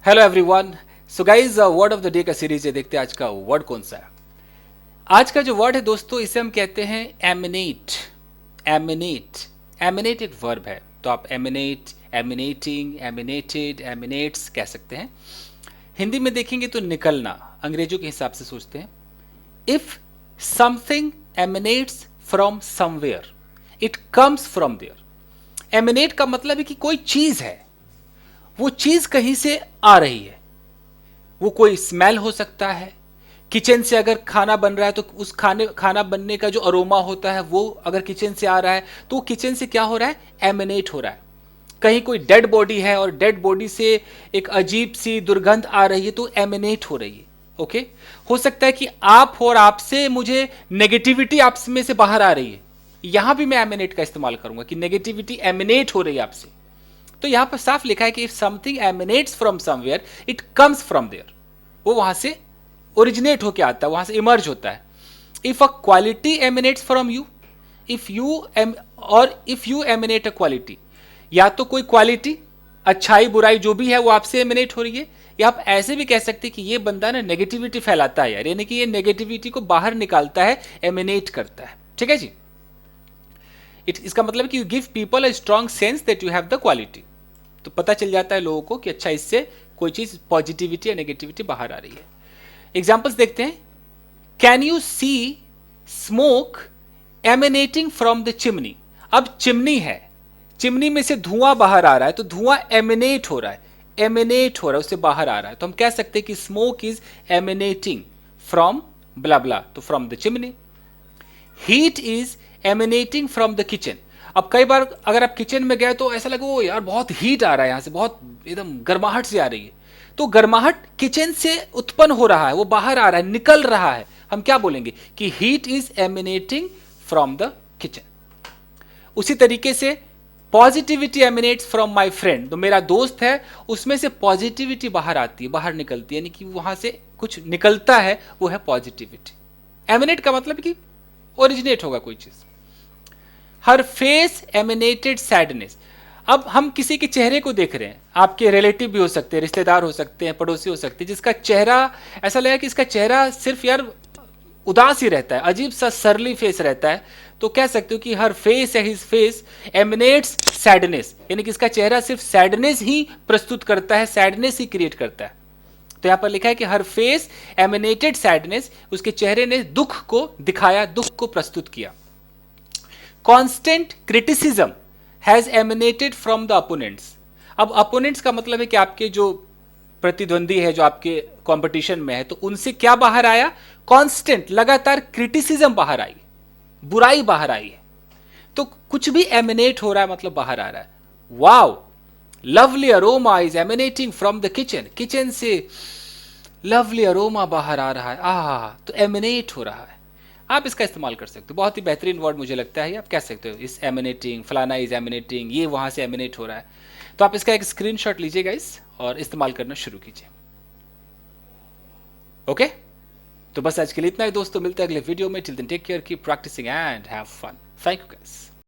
Hello everyone. So guys word of the day का series है, देखते हैं आज का वर्ड कौन सा है। आज का जो वर्ड है दोस्तों, इसे हम कहते हैं एमिनेट। एमिनेट एमिनेट एक वर्ब है, तो आप एमिनेट, एमिनेटिंग, एमिनेटेड, एमिनेट्स कह सकते हैं। हिंदी में देखेंगे तो निकलना, अंग्रेजों के हिसाब से सोचते हैं। If something emanates from somewhere, it comes from there. Emanate का मतलब है कि कोई चीज है, वो चीज कहीं से आ रही है। वो कोई स्मेल हो सकता है, किचन से अगर खाना बन रहा है तो उस खाना बनने का जो अरोमा होता है वो अगर किचन से आ रहा है तो किचन से क्या हो रहा है, एमिनेट हो रहा है। कहीं कोई डेड बॉडी है और डेड बॉडी से एक अजीब सी दुर्गंध आ रही है तो एमिनेट हो रही है। ओके, हो सकता है कि आप हो और आपसे मुझे नेगेटिविटी आप में से बाहर आ रही है, यहां भी मैं एमिनेट का इस्तेमाल करूंगा कि नेगेटिविटी एमिनेट हो रही है आपसे। तो यहां पर साफ लिखा है कि if something emanates from somewhere it comes from there, वो वहां से ओरिजिनेट होकर आता है, वहां से इमर्ज होता है। If a quality emanates from you, if you और if you emanate a quality, या तो कोई क्वालिटी, अच्छाई बुराई जो भी है वो आपसे एमिनेट हो रही है, या आप ऐसे भी कह सकते हैं कि ये बंदा ना नेगेटिविटी फैलाता है यार, यानी कि ये नेगेटिविटी को बाहर निकालता है, एमिनेट करता है। ठीक है जी। इसका मतलब है कि you give people a strong sense that you have the quality. तो पता चल जाता है लोगों को कि अच्छा, इससे कोई चीज पॉजिटिविटी या नेगेटिविटी बाहर आ रही है। एग्जाम्पल्स देखते हैं। Can you see smoke emanating from the chimney. अब चिमनी है, चिमनी में से धुआं बाहर आ रहा है, तो धुआं एमिनेट हो रहा है, एमिनेट हो रहा है, उससे बाहर आ रहा है। तो हम कह सकते हैं कि स्मोक इज एमिनेटिंग फ्रॉम ब्ला ब्ला, तो from the chimney. Heat is emanating from the kitchen. अब कई बार अगर आप किचन में गए तो ऐसा लगे ओ यार बहुत हीट आ रहा है, यहां से बहुत एकदम गर्माहट से आ रही है, तो गर्माहट किचन से उत्पन्न हो रहा है, वो बाहर आ रहा है, निकल रहा है। हम क्या बोलेंगे कि heat is emanating from the kitchen. उसी तरीके से positivity emanates from my friend, तो मेरा दोस्त है उसमें से पॉजिटिविटी बाहर आती है, बाहर निकलती है, यानी कि वहां से कुछ निकलता है, वो है पॉजिटिविटी। एमिनेट का मतलब कि ओरिजिनेट होगा कोई चीज। हर फेस एमिनेटेड सैडनेस। अब हम किसी के चेहरे को देख रहे हैं, आपके रिलेटिव भी हो सकते हैं, रिश्तेदार हो सकते हैं, पड़ोसी हो सकते हैं, जिसका चेहरा ऐसा लगा कि इसका चेहरा सिर्फ यार उदास ही रहता है, अजीब सा सरली फेस रहता है, तो कह सकते हो कि हर फेस या हिज फेस एमिनेट्स सैडनेस, यानी कि इसका चेहरा सिर्फ सैडनेस ही प्रस्तुत करता है, सैडनेस ही क्रिएट करता है। तो यहां पर लिखा है कि हर फेस एमिनेटेड सैडनेस, उसके चेहरे ने दुख को दिखाया, दुख को प्रस्तुत किया। Constant criticism has emanated from the opponents. अब अपोनेंट्स का मतलब है कि आपके जो प्रतिद्वंदी है, जो आपके कंपटीशन में है, तो उनसे क्या बाहर आया, कांस्टेंट लगातार क्रिटिसिज्म बाहर आई, बुराई बाहर आई है। तो कुछ भी एमिनेट हो रहा है मतलब बाहर आ रहा है। Wow, lovely aroma is emanating from the kitchen, kitchen से लवली अरोमा बाहर आ रहा है, आह, तो एमिनेट हो रहा है। आप इसका इस्तेमाल कर सकते हो, बहुत ही बेहतरीन वर्ड मुझे लगता है। आप कह सकते हो इस एमिनेटिंग, फलाना इज एमिनेटिंग, ये वहां से एमिनेट हो रहा है। तो आप इसका एक स्क्रीनशॉट लीजिएगा इस और इस्तेमाल करना शुरू कीजिए। ओके, तो बस आज के लिए इतना ही दोस्तों, मिलते हैं अगले वीडियो में। Till then take care, keep practising and have fun. Thank you guys.